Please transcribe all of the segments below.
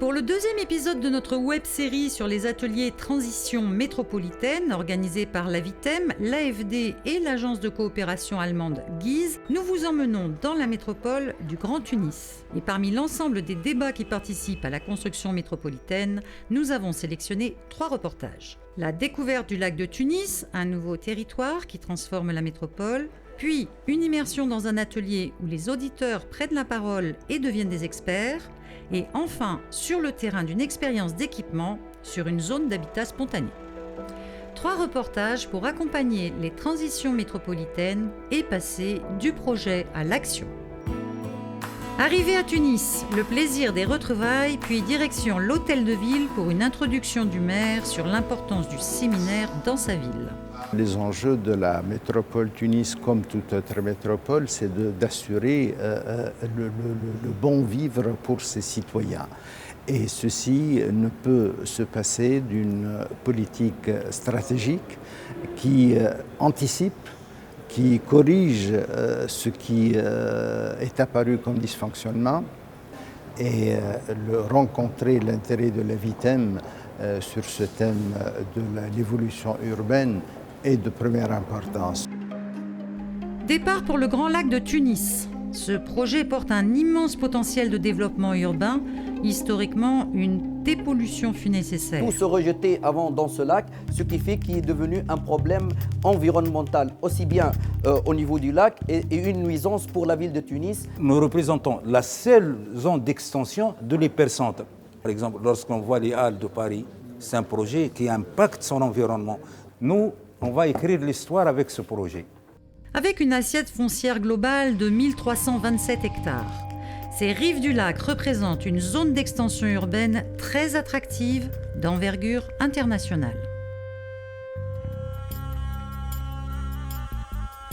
Pour le deuxième épisode de notre web-série sur les ateliers Transition métropolitaine organisés par l'AVITEM, l'AFD et l'agence de coopération allemande GIZ, nous vous emmenons dans la métropole du Grand Tunis. Et parmi l'ensemble des débats qui participent à la construction métropolitaine, nous avons sélectionné 3 reportages. La découverte du lac de Tunis, un nouveau territoire qui transforme la métropole, puis une immersion dans un atelier où les auditeurs prennent la parole et deviennent des experts, et enfin sur le terrain d'une expérience d'équipement sur une zone d'habitat spontané. 3 reportages pour accompagner les transitions métropolitaines et passer du projet à l'action. Arrivé à Tunis, le plaisir des retrouvailles, puis direction l'hôtel de ville pour une introduction du maire sur l'importance du séminaire dans sa ville. Les enjeux de la métropole Tunis, comme toute autre métropole, c'est d'assurer le bon vivre pour ses citoyens. Et ceci ne peut se passer d'une politique stratégique qui anticipe, qui corrige ce qui est apparu comme dysfonctionnement et rencontrer l'intérêt de l'AVITEM sur ce thème de l'évolution urbaine est de première importance. Départ pour le Grand Lac de Tunis. Ce projet porte un immense potentiel de développement urbain. Historiquement, une dépollution fut nécessaire. Tout se rejetait avant dans ce lac, ce qui fait qu'il est devenu un problème environnemental, aussi bien au niveau du lac et une nuisance pour la ville de Tunis. Nous représentons la seule zone d'extension de l'hypercentre. Par exemple, lorsqu'on voit les Halles de Paris, c'est un projet qui impacte son environnement. Nous, on va écrire l'histoire avec ce projet. Avec une assiette foncière globale de 1327 hectares, ces rives du lac représentent une zone d'extension urbaine très attractive, d'envergure internationale.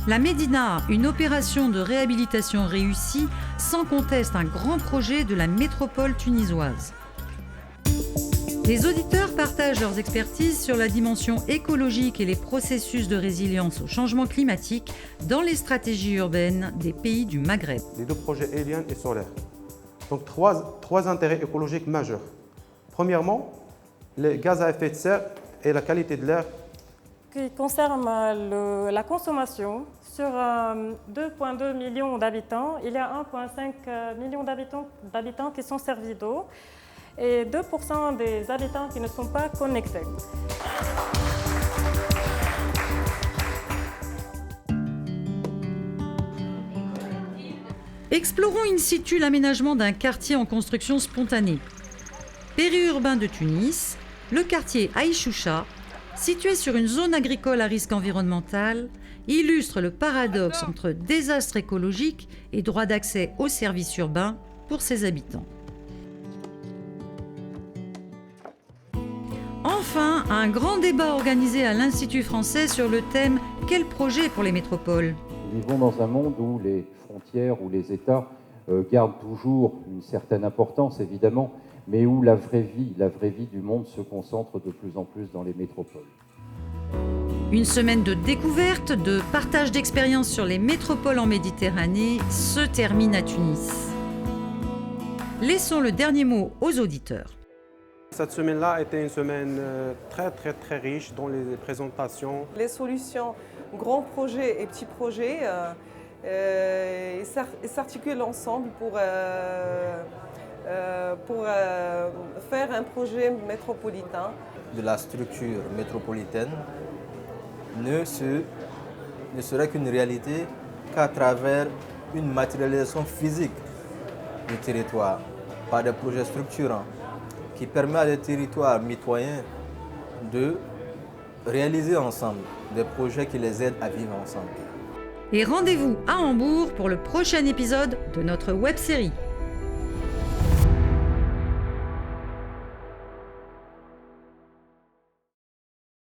La Médina, une opération de réhabilitation réussie, sans conteste un grand projet de la métropole tunisoise. Les auditeurs partagent leurs expertises sur la dimension écologique et les processus de résilience au changement climatique dans les stratégies urbaines des pays du Maghreb. Les 2 projets éoliens et solaires. Donc trois intérêts écologiques majeurs. Premièrement, les gaz à effet de serre et la qualité de l'air. Qui concerne la consommation, sur 2,2 millions d'habitants, il y a 1,5 million d'habitants qui sont servis d'eau, et 2% des habitants qui ne sont pas connectés. Explorons in situ l'aménagement d'un quartier en construction spontanée. Périurbain de Tunis, le quartier Aïchoucha, situé sur une zone agricole à risque environnemental, illustre le paradoxe entre désastre écologique et droit d'accès aux services urbains pour ses habitants. Enfin, un grand débat organisé à l'Institut français sur le thème « Quel projet pour les métropoles ?» Nous vivons dans un monde où les frontières, où les États gardent toujours une certaine importance, évidemment, mais où la vraie vie du monde se concentre de plus en plus dans les métropoles. Une semaine de découverte, de partage d'expériences sur les métropoles en Méditerranée se termine à Tunis. Laissons le dernier mot aux auditeurs. Cette semaine-là était une semaine très riche dans les présentations. Les solutions, grands projets et petits projets, ils s'articulent ensemble pour faire un projet métropolitain. De la structure métropolitaine ne serait qu'une réalité qu'à travers une matérialisation physique du territoire par des projets structurants qui permet à des territoires mitoyens de réaliser ensemble des projets qui les aident à vivre ensemble. Et rendez-vous à Hambourg pour le prochain épisode de notre web-série.